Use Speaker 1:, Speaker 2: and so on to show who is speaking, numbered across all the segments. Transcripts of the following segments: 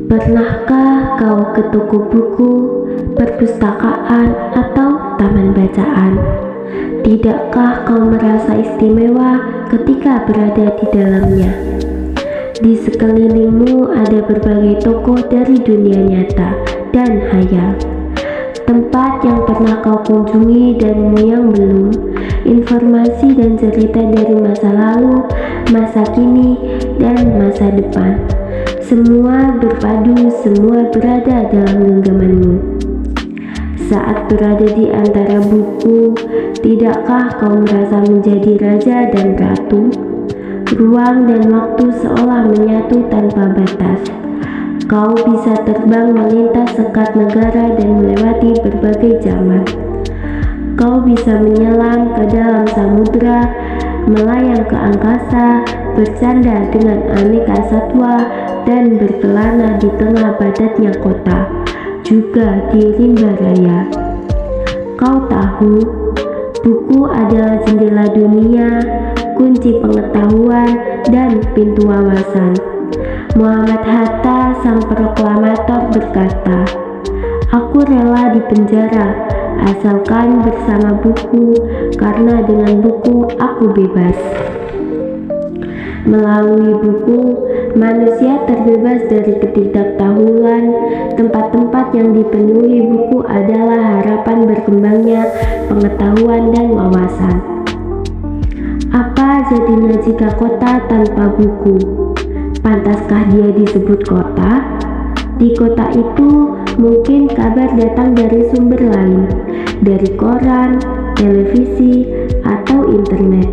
Speaker 1: Pernahkah kau ke toko buku, perpustakaan, atau taman bacaan? Tidakkah kau merasa istimewa ketika berada di dalamnya? Di sekelilingmu ada berbagai tokoh dari dunia nyata dan hayal. Tempat yang pernah kau kunjungi dan yang belum, informasi dan cerita dari masa lalu, masa kini, dan masa depan. Semua berpadu, semua berada dalam genggamanmu. Saat berada di antara buku, tidakkah kau merasa menjadi raja dan ratu? Ruang dan waktu seolah menyatu tanpa batas. Kau bisa terbang melintas sekat negara dan melewati berbagai zaman. Kau bisa menyelam ke dalam samudera, melayang ke angkasa, bercanda dengan aneka satwa, dan berkelana di tengah padatnya kota, juga di rimba raya. Kau tahu, buku adalah jendela dunia, kunci pengetahuan, dan pintu wawasan. Muhammad Hatta, sang proklamator, berkata, "Aku rela dipenjara, asalkan bersama buku, karena dengan buku aku bebas." Melalui buku, manusia terbebas dari ketidaktahuan. Tempat-tempat yang dipenuhi buku adalah harapan berkembangnya pengetahuan dan wawasan. Apa jadinya jika kota tanpa buku? Pantaskah dia disebut kota? Di kota itu mungkin kabar datang dari sumber lain, dari koran, televisi, atau internet.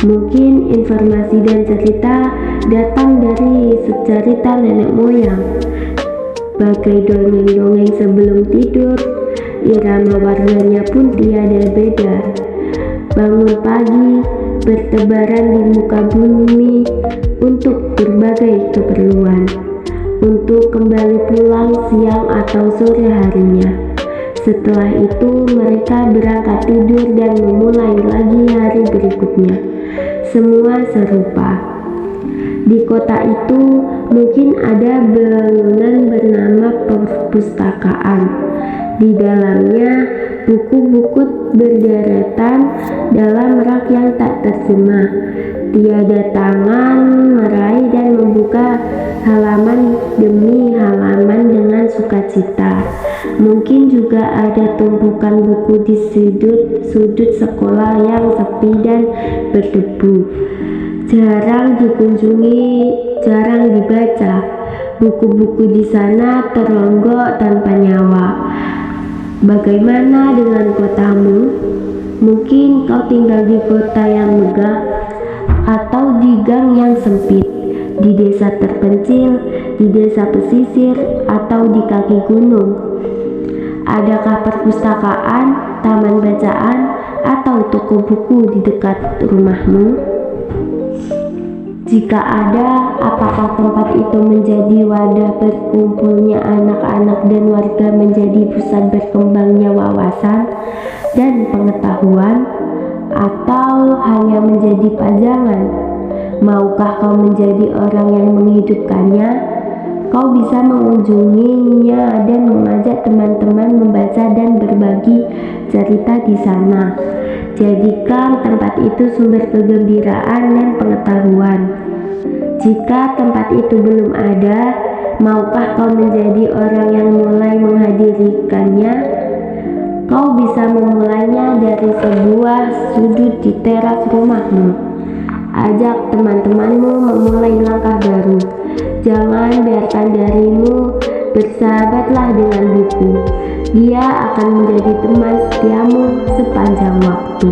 Speaker 1: Mungkin informasi dan cerita datang dari cerita nenek moyang. Bagai dongeng-dongeng sebelum tidur, irama warnanya pun tiada beda. Bangun pagi, bertebaran di muka bumi untuk berbagai keperluan, untuk kembali pulang siang atau sore harinya. Setelah itu mereka berangkat tidur dan memulai lagi hari berikutnya. Semua serupa. Di kota itu mungkin ada bangunan bernama perpustakaan. Di dalamnya buku-buku berderetan dalam rak yang tak terjemah. Tiada tangan meraih dan membuka halaman demi halaman dengan sukacita. Mungkin juga ada tumpukan buku di sudut-sudut sekolah yang sepi dan berdebu. Jarang dikunjungi, jarang dibaca. Buku-buku di sana teronggok tanpa nyawa. Bagaimana dengan kotamu? Mungkin kau tinggal di kota yang megah, atau di gang yang sempit, di desa terpencil, di desa pesisir, atau di kaki gunung. Adakah perpustakaan, taman bacaan, atau toko buku di dekat rumahmu? Jika ada, apakah tempat itu menjadi wadah berkumpulnya anak-anak dan warga, menjadi pusat berkembangnya wawasan dan pengetahuan, atau hanya menjadi pajangan? Maukah kau menjadi orang yang menghidupkannya? Kau bisa mengunjunginya dan mengajak teman-teman membaca dan berbagi cerita di sana. Jadikan tempat itu sumber kegembiraan dan pengetahuan. Jika tempat itu belum ada, maukah kau menjadi orang yang mulai menghadirikannya? Kau bisa memulainya dari sebuah sudut di teras rumahmu. Ajak teman-temanmu memulai langkah baru. Jangan biarkan darimu, bersahabatlah dengan buku. Dia akan menjadi teman setiamu sepanjang waktu.